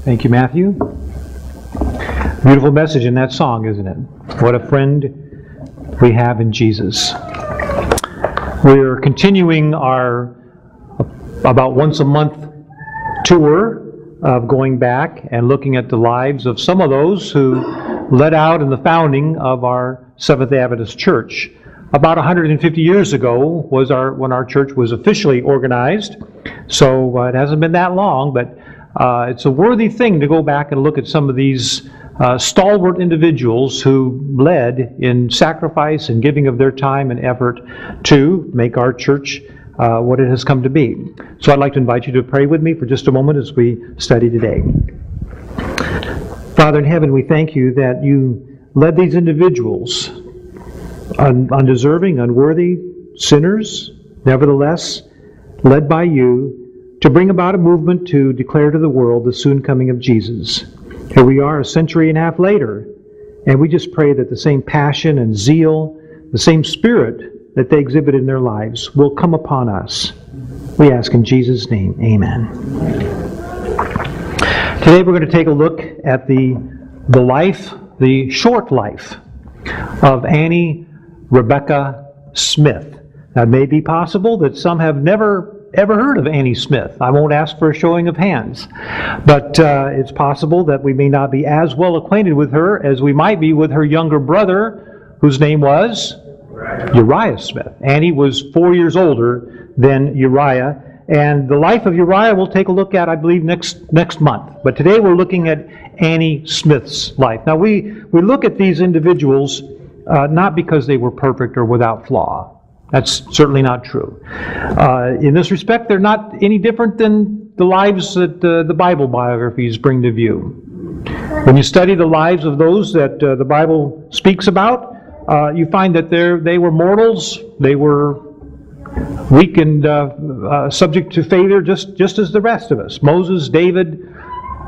Thank you, Matthew. Beautiful message in that song, isn't it? What a friend we have in Jesus. We're continuing our about once a month tour of going back and looking at the lives of some of those who led out in the founding of our Seventh-day Adventist Church. About 150 years ago was when our church was officially organized. So it hasn't been that long, but it's a worthy thing to go back and look at some of these stalwart individuals who led in sacrifice and giving of their time and effort to make our church what it has come to be. So I'd like to invite you to pray with me for just a moment as we study today. Father in heaven, we thank you that you led these individuals, undeserving, unworthy sinners, nevertheless led by you to bring about a movement to declare to the world the soon coming of Jesus. Here we are a century and a half later, and we just pray that the same passion and zeal, the same spirit that they exhibit in their lives will come upon us. We ask in Jesus' name, amen. Today we're going to take a look at the life, the short life of Annie Rebecca Smith. Now, it may be possible that some have never ever heard of Annie Smith. I won't ask for a showing of hands. But it's possible that we may not be as well acquainted with her as we might be with her younger brother, whose name was Uriah Smith. Annie was 4 years older than Uriah. And the life of Uriah we'll take a look at, I believe, next month. But today we're looking at Annie Smith's life. Now, we look at these individuals not because they were perfect or without flaw. That's certainly not true. In this respect, they're not any different than the lives that the Bible biographies bring to view. When you study the lives of those that the Bible speaks about, you find that they were mortals, they were weak and subject to failure just as the rest of us. Moses, David,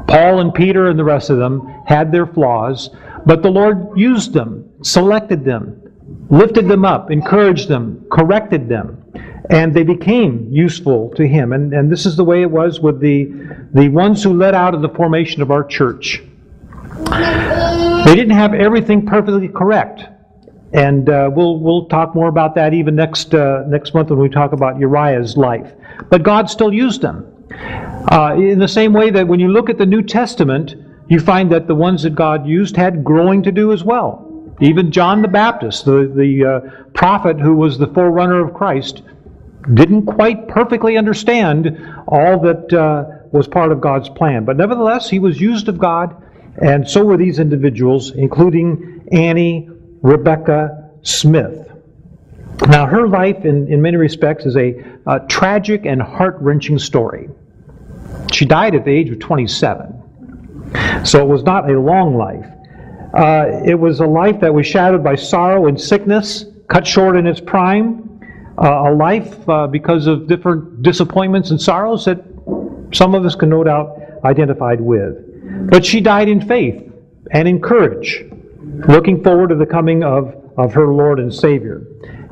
Paul and Peter and the rest of them had their flaws, but the Lord used them, selected them, lifted them up, encouraged them, corrected them, and they became useful to Him. And this is the way it was with the ones who led out in the formation of our church. They didn't have everything perfectly correct. And we'll talk more about that even next month when we talk about Uriah's life. But God still used them. In the same way that when you look at the New Testament, you find that the ones that God used had growing to do as well. Even John the Baptist, the prophet who was the forerunner of Christ, didn't quite perfectly understand all that was part of God's plan. But nevertheless, he was used of God, and so were these individuals, including Annie Rebecca Smith. Now, her life, in many respects, is a tragic and heart-wrenching story. She died at the age of 27, so it was not a long life. It was a life that was shadowed by sorrow and sickness, cut short in its prime, a life because of different disappointments and sorrows that some of us can no doubt identify with. But she died in faith and in courage, looking forward to the coming of her Lord and Savior.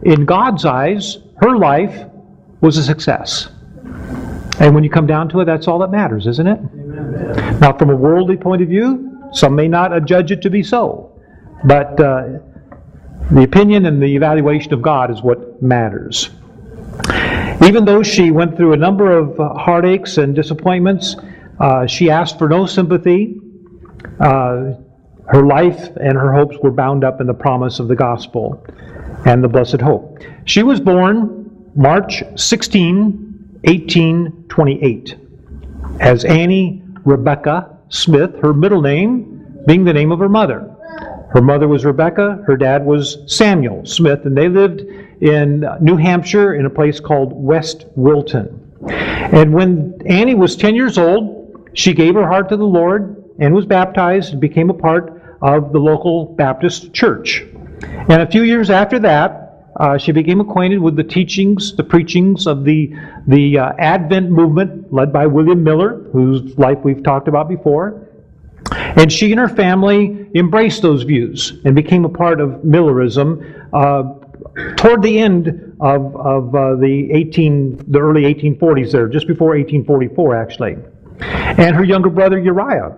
In God's eyes, her life was a success. And when you come down to it, that's all that matters, isn't it? Amen. Now, from a worldly point of view, some may not adjudge it to be so. But the opinion and the evaluation of God is what matters. Even though she went through a number of heartaches and disappointments, she asked for no sympathy. Her life and her hopes were bound up in the promise of the gospel and the blessed hope. She was born March 16, 1828, as Annie Rebecca Smith, her middle name being the name of her mother. Her mother was Rebecca, her dad was Samuel Smith, and they lived in New Hampshire in a place called West Wilton. And when Annie was 10 years old, she gave her heart to the Lord and was baptized and became a part of the local Baptist church. And a few years after that, she became acquainted with the teachings, the preachings of the Advent movement led by William Miller, whose life we've talked about before. And she and her family embraced those views and became a part of Millerism toward the end of the early 1840s there, just before 1844 actually. And her younger brother Uriah,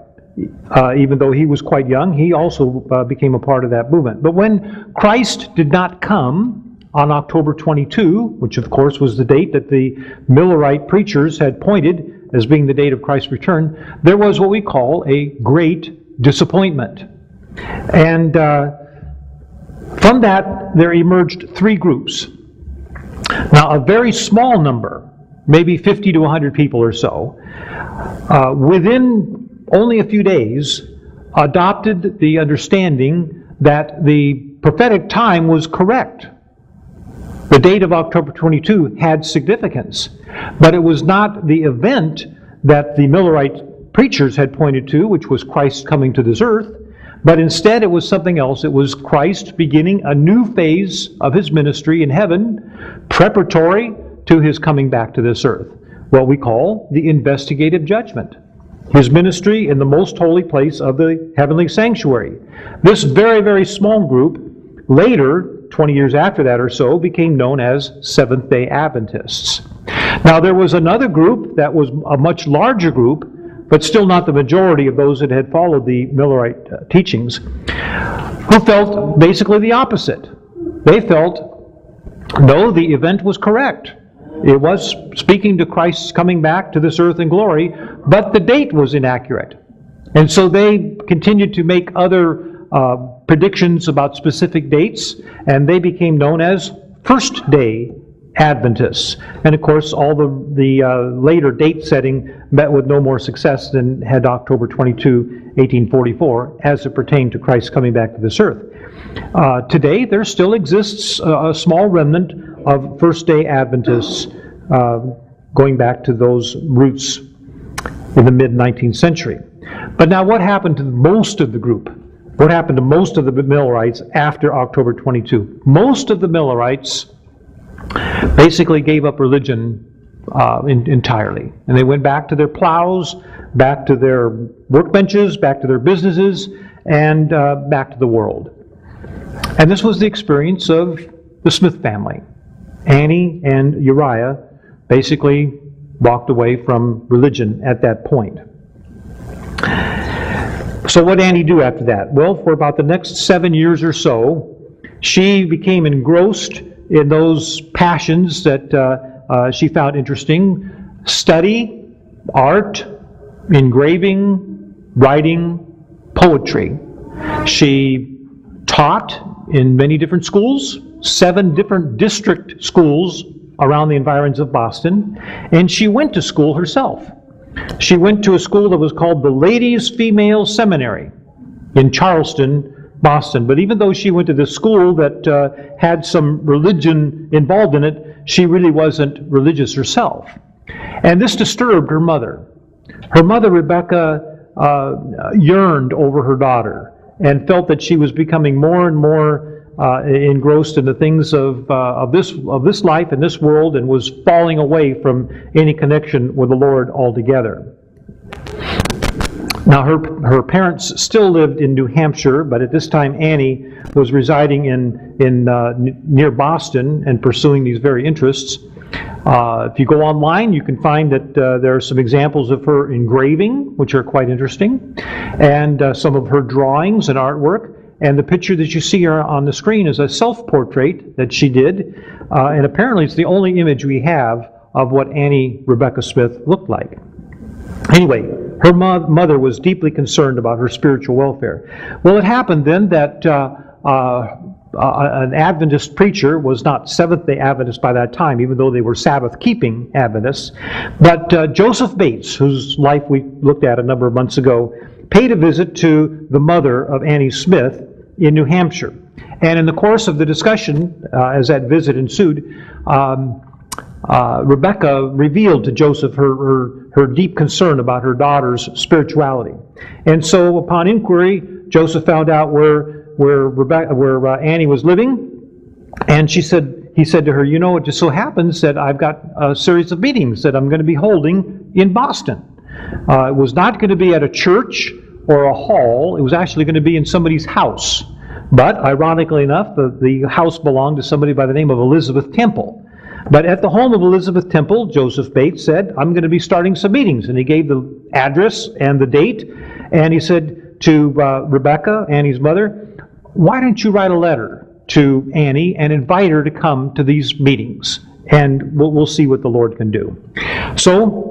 even though he was quite young, he also became a part of that movement. But when Christ did not come on October 22, which of course was the date that the Millerite preachers had pointed as being the date of Christ's return, there was what we call a great disappointment. And from that, there emerged three groups. Now, a very small number, maybe 50 to 100 people or so, within only a few days, adopted the understanding that the prophetic time was correct. The date of October 22 had significance, but it was not the event that the Millerite preachers had pointed to, which was Christ coming to this earth, but instead it was something else. It was Christ beginning a new phase of his ministry in heaven, preparatory to his coming back to this earth, what we call the investigative judgment. His ministry in the most holy place of the heavenly sanctuary. This very, very small group, later, 20 years after that or so, became known as Seventh-day Adventists. Now, there was another group that was a much larger group, but still not the majority of those that had followed the Millerite teachings, who felt basically the opposite. They felt, no, the event was correct. It was speaking to Christ's coming back to this earth in glory, but the date was inaccurate. And so they continued to make other predictions about specific dates, and they became known as First-day Adventists. And of course, all the later date setting met with no more success than had October 22, 1844, as it pertained to Christ coming back to this earth. Today, there still exists a small remnant of First-day Adventists going back to those roots in the mid-19th century. But now what happened to most of the group? What happened to most of the Millerites after October 22? Most of the Millerites basically gave up religion entirely. And they went back to their plows, back to their workbenches, back to their businesses, and back to the world. And this was the experience of the Smith family. Annie and Uriah basically walked away from religion at that point. So what did Annie do after that? Well, for about the next 7 years or so, she became engrossed in those passions that she found interesting: study, art, engraving, writing, poetry. She taught in many different schools, 7 different district schools around the environs of Boston, and she went to school herself. She went to a school that was called the Ladies' Female Seminary in Charleston, Boston. But even though she went to this school that had some religion involved in it, she really wasn't religious herself. And this disturbed her mother. Her mother, Rebecca, yearned over her daughter and felt that she was becoming more and more engrossed in the things of this life and this world, and was falling away from any connection with the Lord altogether. Now, her parents still lived in New Hampshire, but at this time Annie was residing near Boston and pursuing these very interests. If you go online, you can find that there are some examples of her engraving, which are quite interesting, and some of her drawings and artwork. And the picture that you see here on the screen is a self-portrait that she did, and apparently it's the only image we have of what Annie Rebecca Smith looked like. Anyway, her mother was deeply concerned about her spiritual welfare. Well, it happened then that an Adventist preacher was not Seventh-day Adventist by that time, even though they were Sabbath-keeping Adventists. But Joseph Bates, whose life we looked at a number of months ago, paid a visit to the mother of Annie Smith in New Hampshire. And in the course of the discussion, as that visit ensued, Rebecca revealed to Joseph her deep concern about her daughter's spirituality. And so upon inquiry, Joseph found out where Annie was living, and he said to her, it just so happens that I've got a series of meetings that I'm going to be holding in Boston. It was not going to be at a church or a hall. It was actually going to be in somebody's house. But ironically enough, the house belonged to somebody by the name of Elizabeth Temple. But at the home of Elizabeth Temple, Joseph Bates said, I'm going to be starting some meetings. And he gave the address and the date. And he said to Rebecca, Annie's mother, why don't you write a letter to Annie and invite her to come to these meetings? And we'll see what the Lord can do. So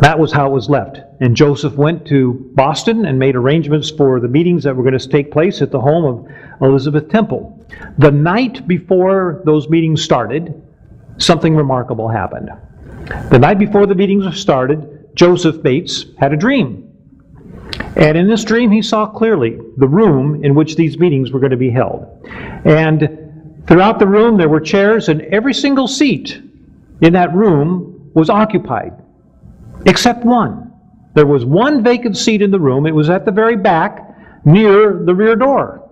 that was how it was left. And Joseph went to Boston and made arrangements for the meetings that were going to take place at the home of Elizabeth Temple. The night before those meetings started, something remarkable happened. The night before the meetings started, Joseph Bates had a dream. And in this dream, he saw clearly the room in which these meetings were going to be held. And throughout the room, there were chairs, and every single seat in that room was occupied, except one. There was one vacant seat in the room. It was at the very back, near the rear door.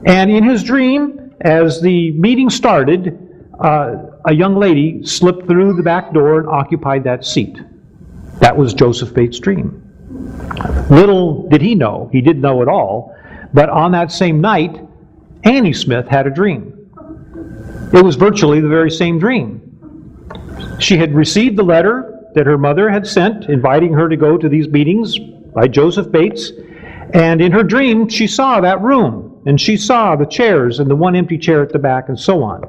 And in his dream, as the meeting started, a young lady slipped through the back door and occupied that seat. That was Joseph Bates' dream. Little did he know, he didn't know at all, but on that same night, Annie Smith had a dream. It was virtually the very same dream. She had received the letter that her mother had sent, inviting her to go to these meetings by Joseph Bates, and in her dream, she saw that room, and she saw the chairs and the one empty chair at the back and so on.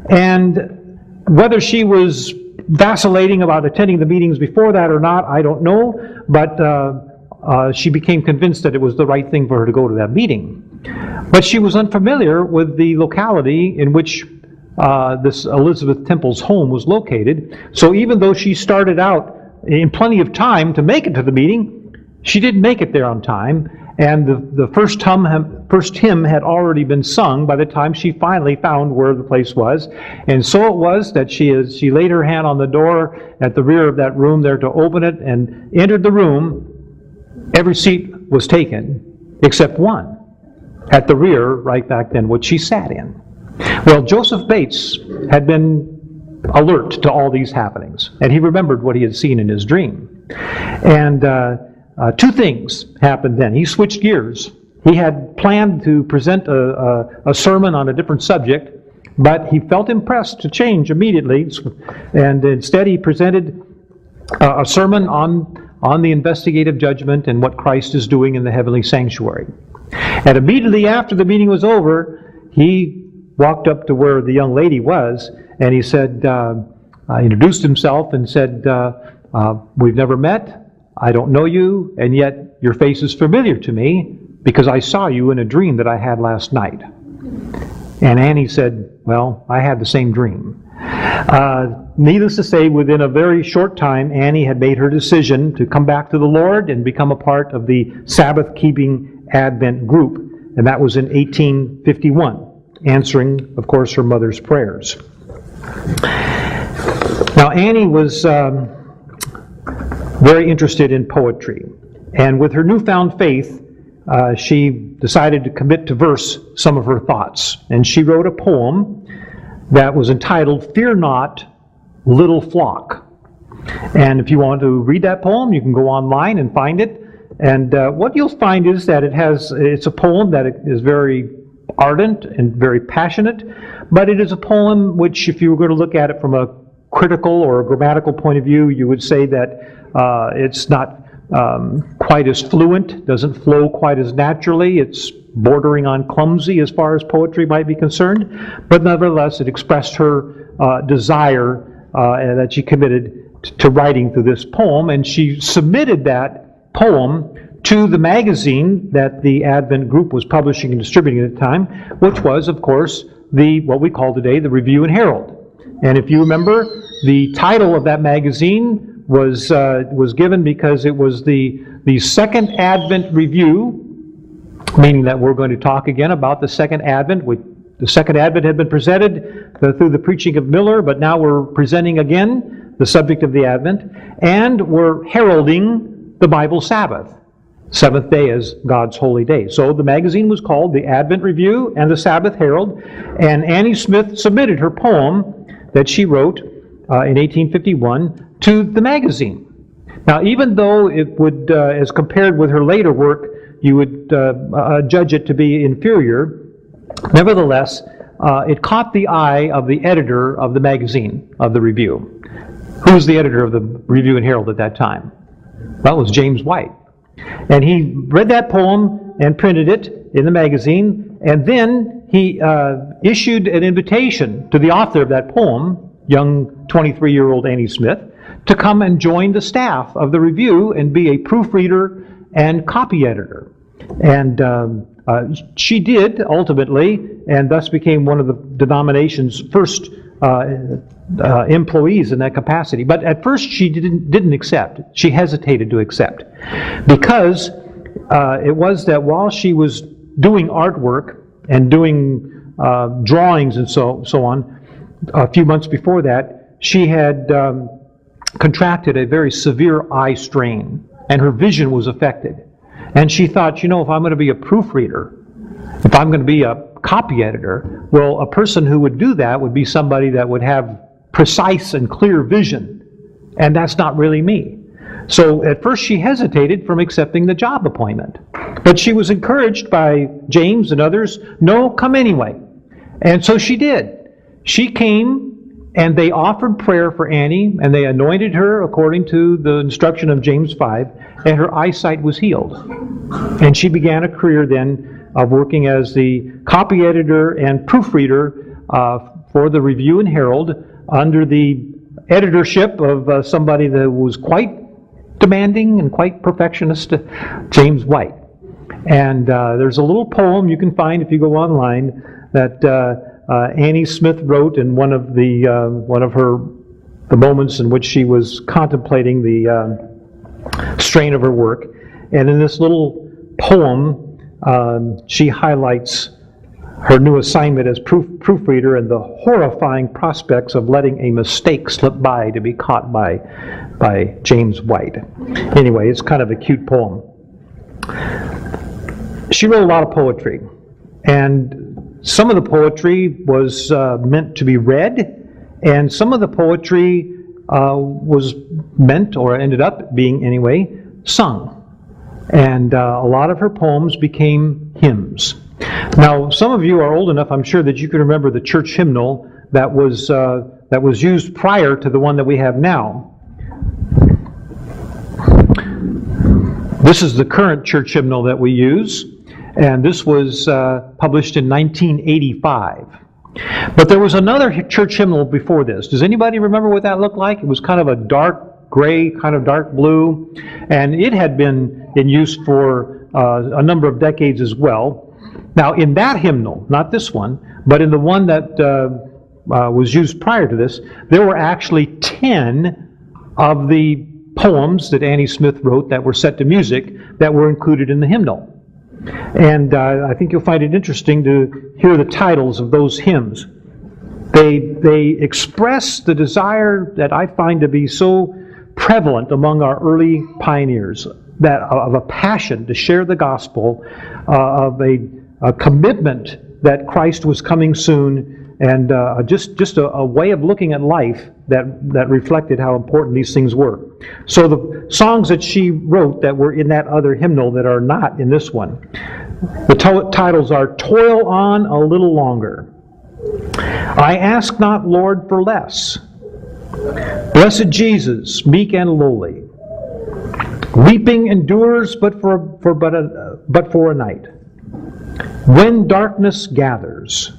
And whether she was vacillating about attending the meetings before that or not, I don't know, but she became convinced that it was the right thing for her to go to that meeting. But she was unfamiliar with the locality in which this Elizabeth Temple's home was located. So even though she started out in plenty of time to make it to the meeting, she didn't make it there on time. And the first hymn had already been sung by the time she finally found where the place was. And so it was that she laid her hand on the door at the rear of that room there to open it and entered the room. Every seat was taken except one at the rear right back then, which she sat in. Well, Joseph Bates had been alert to all these happenings, and he remembered what he had seen in his dream. And two things happened then. He switched gears. He had planned to present a sermon on a different subject, but he felt impressed to change immediately, and instead he presented a sermon on the investigative judgment and what Christ is doing in the heavenly sanctuary. And immediately after the meeting was over, he walked up to where the young lady was, and he said, introduced himself and said, we've never met, I don't know you, and yet your face is familiar to me because I saw you in a dream that I had last night. And Annie said, well, I had the same dream. Needless to say, within a very short time, Annie had made her decision to come back to the Lord and become a part of the Sabbath-keeping Advent group, and that was in 1851. Answering, of course, her mother's prayers. Now, Annie was very interested in poetry, and with her newfound faith, she decided to commit to verse some of her thoughts. And she wrote a poem that was entitled, Fear Not, Little Flock. And if you want to read that poem, you can go online and find it. And what you'll find is that it's a poem that is very ardent and very passionate, but it is a poem which, if you were going to look at it from a critical or a grammatical point of view, you would say that it's not quite as fluent, doesn't flow quite as naturally, it's bordering on clumsy as far as poetry might be concerned, but nevertheless it expressed her desire that she committed to writing through this poem, and she submitted that poem to the magazine that the Advent group was publishing and distributing at the time, which was, of course, what we call today the Review and Herald. And if you remember, the title of that magazine was given because it was the Second Advent Review, meaning that we're going to talk again about the Second Advent. The Second Advent had been presented through the preaching of Miller, but now we're presenting again the subject of the Advent, and we're heralding the Bible Sabbath. Seventh day is God's holy day. So the magazine was called the Advent Review and the Sabbath Herald, and Annie Smith submitted her poem that she wrote in 1851 to the magazine. Now, even though it would, as compared with her later work, you would judge it to be inferior, nevertheless, it caught the eye of the editor of the magazine, of the Review. Who was the editor of the Review and Herald at that time? Well, it was James White. And he read that poem and printed it in the magazine, and then he issued an invitation to the author of that poem, young 23-year-old Annie Smith, to come and join the staff of the Review and be a proofreader and copy editor. And she did, ultimately, and thus became one of the denomination's first employees in that capacity. But at first she didn't accept. She hesitated to accept. Because it was that while she was doing artwork and doing drawings and so on, a few months before that, she had contracted a very severe eye strain, and her vision was affected. And she thought, if I'm going to be a proofreader, if I'm going to be a copy editor, well, a person who would do that would be somebody that would have precise and clear vision, and that's not really me. So at first she hesitated from accepting the job appointment. But she was encouraged by James and others, no, come anyway. And so she did. She came, and they offered prayer for Annie, and they anointed her according to the instruction of James 5, and her eyesight was healed. And she began a career then of working as the copy editor and proofreader for the Review and Herald under the editorship of somebody that was quite demanding and quite perfectionist, James White. And there's a little poem you can find if you go online that Annie Smith wrote in one of the moments in which she was contemplating the strain of her work. And in this little poem, she highlights her new assignment as proofreader and the horrifying prospects of letting a mistake slip by to be caught by James White. Anyway, it's kind of a cute poem. She wrote a lot of poetry, and some of the poetry was meant to be read, and some of the poetry was meant, or ended up being anyway, sung. And a lot of her poems became hymns. Now, some of you are old enough, I'm sure, that you can remember the church hymnal that was used prior to the one that we have now. This is the current church hymnal that we use, and this was published in 1985. But there was another church hymnal before this. Does anybody remember what that looked like? It was kind of a dark gray, kind of dark blue, and it had been in use for a number of decades as well. Now, in that hymnal, not this one, but in the one that was used prior to this, there were actually 10 of the poems that Annie Smith wrote that were set to music that were included in the hymnal. And I think you'll find it interesting to hear the titles of those hymns. They express the desire that I find to be so prevalent among our early pioneers, that of a passion to share the gospel, of a commitment that Christ was coming soon, and just a way of looking at life that reflected how important these things were. So the songs that she wrote that were in that other hymnal that are not in this one, the titles are "Toil On a Little Longer," "I Ask Not, Lord, for Less," "Blessed Jesus, Meek and Lowly," "Weeping Endures but for a Night," "When Darkness Gathers."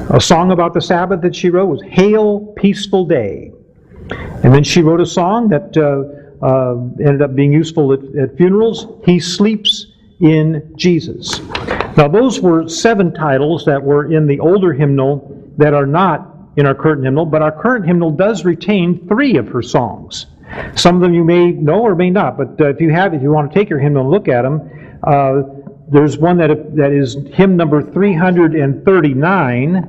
A song about the Sabbath that she wrote was "Hail, Peaceful Day." And then she wrote a song that ended up being useful at funerals, "He Sleeps in Jesus." Now those were 7 titles that were in the older hymnal that are not in our current hymnal, but our current hymnal does retain 3 of her songs. Some of them you may know or may not, but if you want to take your hymnal and look at them, there's one that is hymn number 339.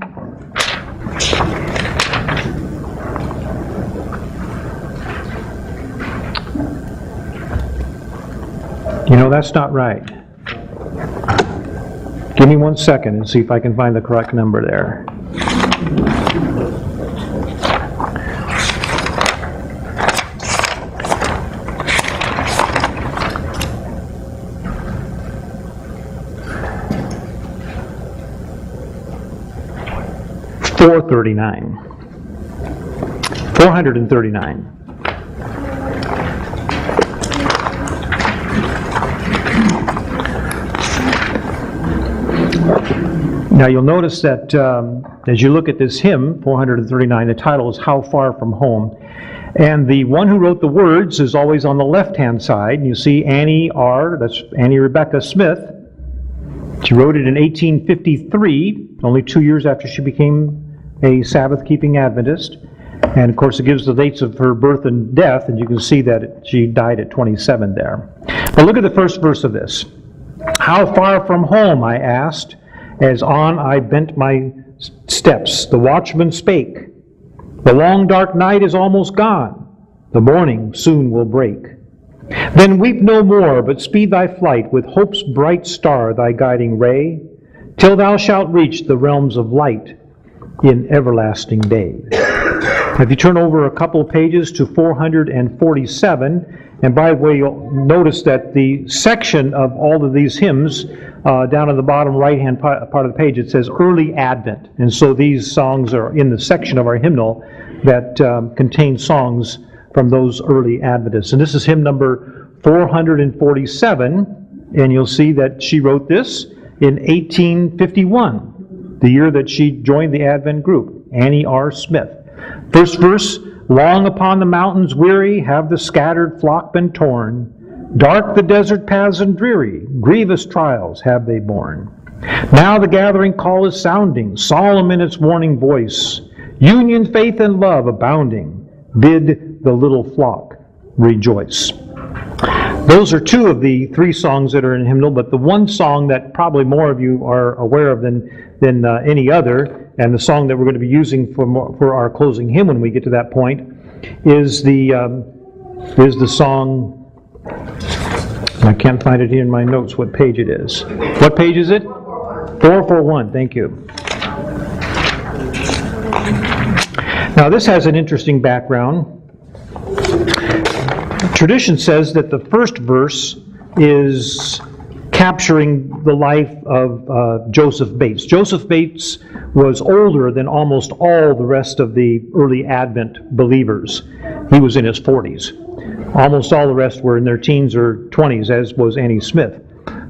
That's not right. Give me 1 second and see if I can find the correct number there. 439. 439. Now you'll notice that as you look at this hymn, 439, the title is How Far From Home. And the one who wrote the words is always on the left-hand side. You see Annie R., that's Annie Rebecca Smith. She wrote it in 1853, only 2 years after she became a Sabbath-keeping Adventist. And of course it gives the dates of her birth and death, and you can see that she died at 27 there. But look at the first verse of this. How far from home, I asked, as on I bent my steps. The watchman spake. The long dark night is almost gone. The morning soon will break. Then weep no more, but speed thy flight with hope's bright star, thy guiding ray, till thou shalt reach the realms of light in everlasting day. If you turn over a couple of pages to 447, and by the way, you'll notice that the section of all of these hymns, down at the bottom right-hand part of the page, it says Early Advent. And so these songs are in the section of our hymnal that contains songs from those early Adventists. And this is hymn number 447, and you'll see that she wrote this in 1851, the year that she joined the Advent group, Annie R. Smith. First verse, long upon the mountains weary have the scattered flock been torn. Dark the desert paths and dreary, grievous trials have they borne. Now the gathering call is sounding, solemn in its warning voice. Union, faith, and love abounding, bid the little flock rejoice. Those are two of the three songs that are in hymnal, but the one song that probably more of you are aware of than any other, and the song that we're going to be using for our closing hymn when we get to that point, is the song. I can't find it here in my notes what page it is. What page is it? 441. Thank you. Now this has an interesting background. Tradition says that the first verse is capturing the life of Joseph Bates. Joseph Bates was older than almost all the rest of the early Advent believers. He was in his 40s. Almost all the rest were in their teens or 20s, as was Annie Smith.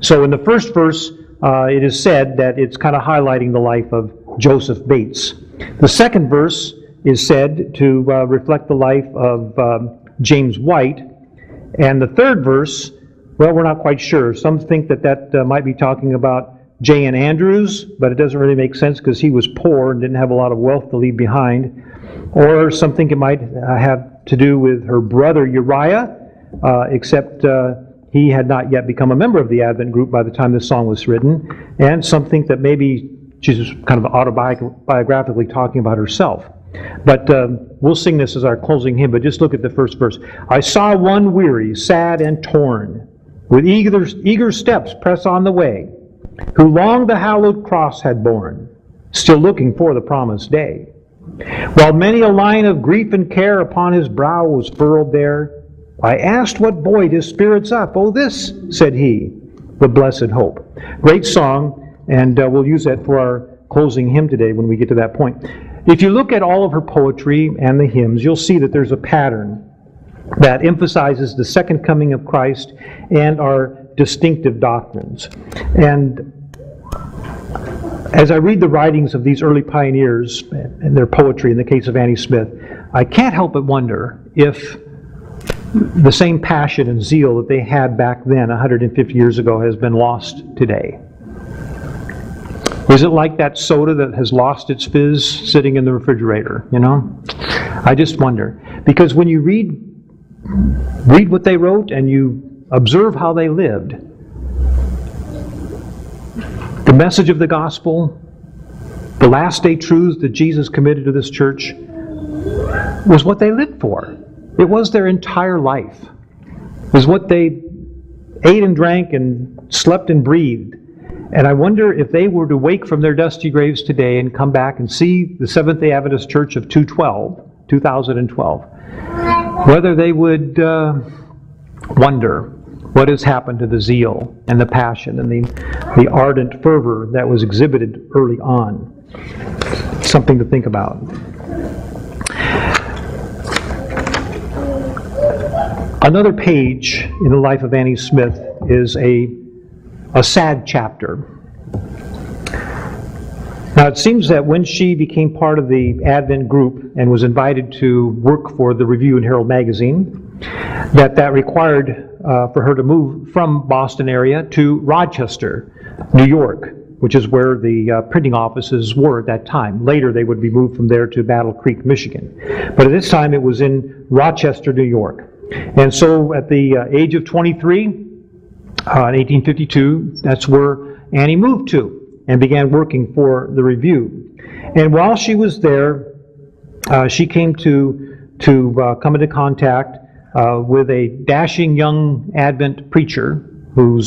So in the first verse, it is said that it's kind of highlighting the life of Joseph Bates. The second verse is said to reflect the life of James White. And the third verse, well, we're not quite sure. Some think that might be talking about J.N. Andrews, but it doesn't really make sense because he was poor and didn't have a lot of wealth to leave behind. Or some think it might have to do with her brother Uriah, except he had not yet become a member of the Advent group by the time this song was written. And some think that maybe she's kind of autobiographically talking about herself. But we'll sing this as our closing hymn, but just look at the first verse. I saw one weary, sad, and torn, with eager steps press on the way, who long the hallowed cross had borne, still looking for the promised day. While many a line of grief and care upon his brow was furrowed there, I asked what buoyed his spirits up. Oh, this, said he, the blessed hope. Great song, and we'll use that for our closing hymn today when we get to that point. If you look at all of her poetry and the hymns, you'll see that there's a pattern that emphasizes the second coming of Christ and our distinctive doctrines. And as I read the writings of these early pioneers and their poetry, in the case of Annie Smith, I can't help but wonder if the same passion and zeal that they had back then, 150 years ago, has been lost today. Is it like that soda that has lost its fizz sitting in the refrigerator, you know? I just wonder. Because when you read what they wrote and you observe how they lived, the message of the gospel, the last day truths that Jesus committed to this church, was what they lived for. It was their entire life. It was what they ate and drank and slept and breathed. And I wonder if they were to wake from their dusty graves today and come back and see the Seventh-day Adventist Church of 2012, whether they would wonder what has happened to the zeal and the passion and the ardent fervor that was exhibited early on. something to think about. Another page in the life of Annie Smith is a sad chapter. Now, it seems that when she became part of the Advent group and was invited to work for the Review and Herald magazine, that required for her to move from Boston area to Rochester, New York, which is where the printing offices were at that time. Later, they would be moved from there to Battle Creek, Michigan. But at this time, it was in Rochester, New York. And so at the age of 23, in 1852, that's where Annie moved to and began working for the Review. And while she was there, she came to come into contact with a dashing young Advent preacher who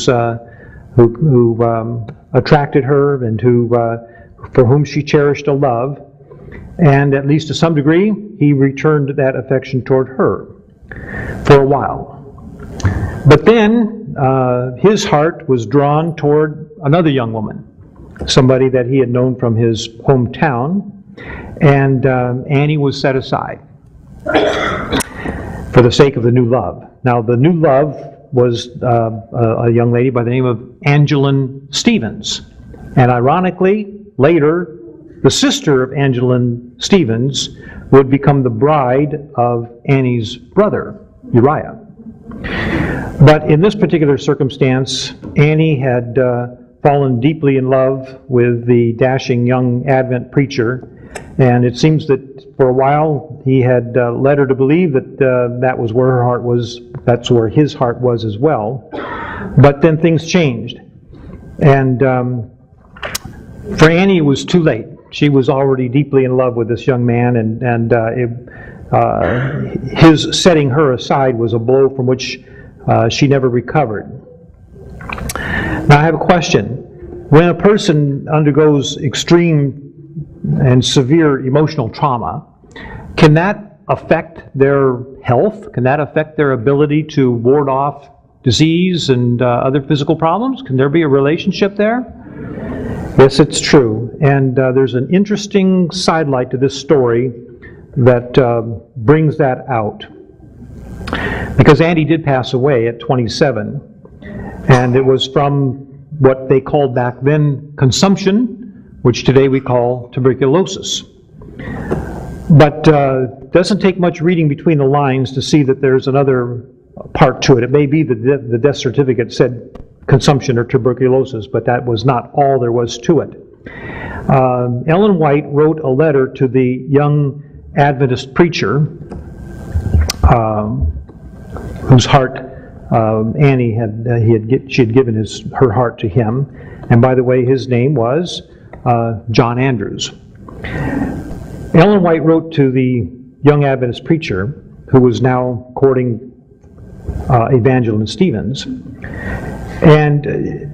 attracted her and for whom she cherished a love. And at least to some degree, he returned that affection toward her for a while. But then his heart was drawn toward another young woman, somebody that he had known from his hometown, and Annie was set aside for the sake of the new love. Now, the new love was a young lady by the name of Angeline Stevens, and ironically, later, the sister of Angeline Stevens would become the bride of Annie's brother, Uriah. But in this particular circumstance, Annie had fallen deeply in love with the dashing young Advent preacher, and it seems that for a while he had led her to believe that that was where her heart was, that's where his heart was as well. But then things changed, and for Annie it was too late. She was already deeply in love with this young man, and his setting her aside was a blow from which she never recovered. Now I have a question. When a person undergoes extreme and severe emotional trauma, can that affect their health? Can that affect their ability to ward off disease and other physical problems? Can there be a relationship there? Yes, it's true. And there's an interesting sidelight to this story that brings that out. Because Annie did pass away at 27, and it was from what they called back then consumption, which today we call tuberculosis. But doesn't take much reading between the lines to see that there's another part to it. It may be that the death certificate said consumption or tuberculosis, but that was not all there was to it. Ellen White wrote a letter to the young Adventist preacher whose heart Annie she had given her heart to him, and by the way, his name was John Andrews. Ellen White wrote to the young Adventist preacher who was now courting Evangeline Stevens, and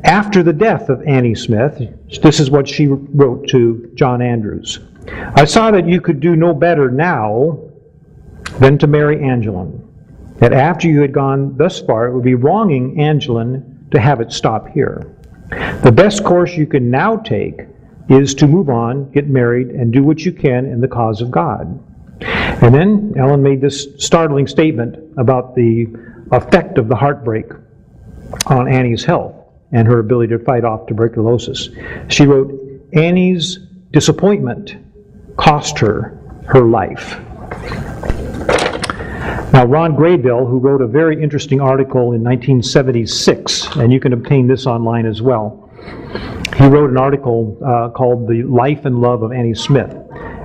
after the death of Annie Smith, this is what she wrote to John Andrews. I saw that you could do no better now than to marry Angeline. That after you had gone thus far, it would be wronging Angeline to have it stop here. The best course you can now take is to move on, get married, and do what you can in the cause of God. And then Ellen made this startling statement about the effect of the heartbreak on Annie's health and her ability to fight off tuberculosis. She wrote, Annie's disappointment cost her life. Now, Ron Graybill, who wrote a very interesting article in 1976, and you can obtain this online as well, he wrote an article called The Life and Love of Annie Smith,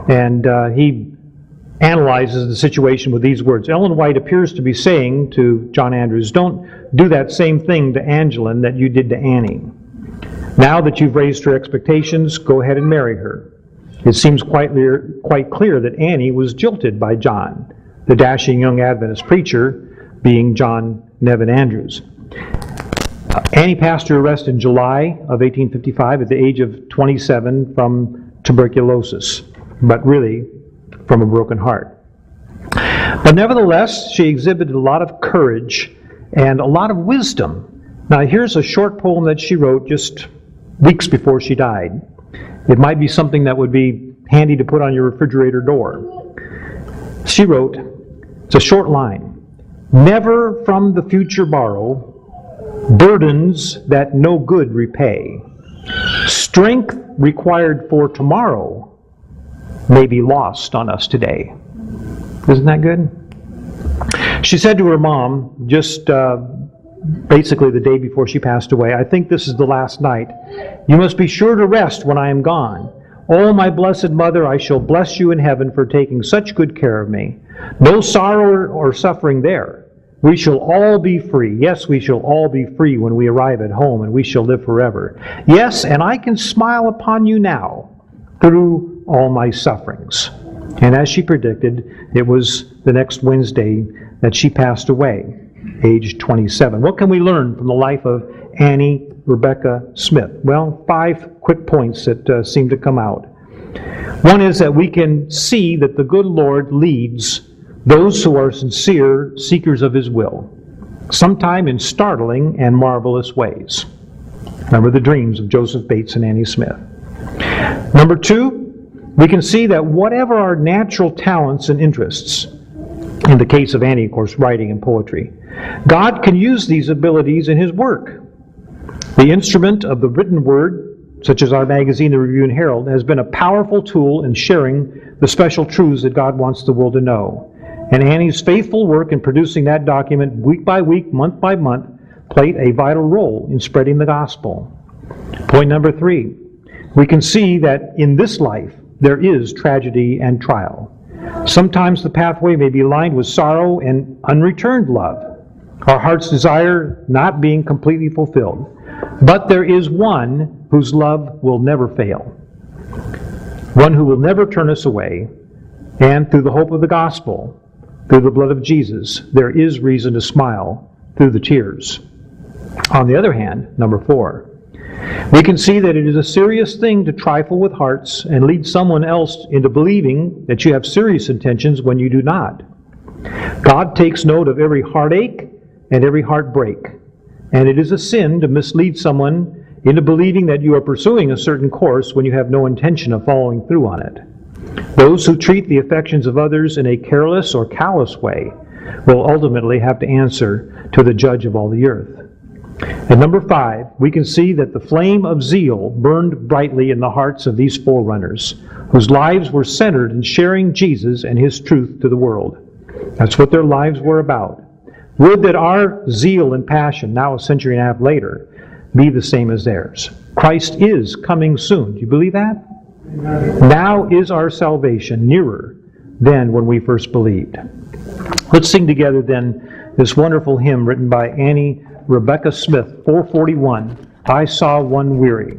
and he analyzes the situation with these words. Ellen White appears to be saying to John Andrews, don't do that same thing to Angeline that you did to Annie. Now that you've raised her expectations, go ahead and marry her. It seems quite clear that Annie was jilted by John, the dashing young Adventist preacher being John Nevin Andrews. Annie passed her arrest in July of 1855 at the age of 27 from tuberculosis, but really from a broken heart. But nevertheless, she exhibited a lot of courage and a lot of wisdom. Now here's a short poem that she wrote just weeks before she died. It might be something that would be handy to put on your refrigerator door. She wrote, it's a short line, "Never from the future borrow, burdens that no good repay. Strength required for tomorrow may be lost on us today." Isn't that good? She said to her mom, just basically the day before she passed away, "I think this is the last night. You must be sure to rest when I am gone. Oh, my blessed mother, I shall bless you in heaven for taking such good care of me. No sorrow or suffering there. We shall all be free. Yes, we shall all be free when we arrive at home, and we shall live forever. Yes, and I can smile upon you now through all my sufferings." And as she predicted, it was the next Wednesday that she passed away, age 27. What can we learn from the life of Annie Rebecca Smith? Well, 5 quick points that seem to come out. One is that we can see that the good Lord leads those who are sincere seekers of His will, sometime in startling and marvelous ways. Remember the dreams of Joseph Bates and Annie Smith. Number 2, we can see that whatever our natural talents and interests, in the case of Annie, of course, writing and poetry, God can use these abilities in His work. The instrument of the written word, such as our magazine, the Review and Herald, has been a powerful tool in sharing the special truths that God wants the world to know. And Annie's faithful work in producing that document week by week, month by month, played a vital role in spreading the gospel. Point number 3, we can see that in this life there is tragedy and trial. Sometimes the pathway may be lined with sorrow and unreturned love, our heart's desire not being completely fulfilled. But there is one whose love will never fail, one who will never turn us away, and through the hope of the gospel, through the blood of Jesus, there is reason to smile through the tears. On the other hand, number 4, we can see that it is a serious thing to trifle with hearts and lead someone else into believing that you have serious intentions when you do not. God takes note of every heartache and every heartbreak, and it is a sin to mislead someone into believing that you are pursuing a certain course when you have no intention of following through on it. Those who treat the affections of others in a careless or callous way will ultimately have to answer to the Judge of all the earth. And number 5, we can see that the flame of zeal burned brightly in the hearts of these forerunners, whose lives were centered in sharing Jesus and His truth to the world. That's what their lives were about. Would that our zeal and passion, now a century and a half later, be the same as theirs. Christ is coming soon. Do you believe that? Amen. Now is our salvation nearer than when we first believed. Let's sing together then this wonderful hymn written by Annie Rebecca Smith, 441, "I Saw One Weary."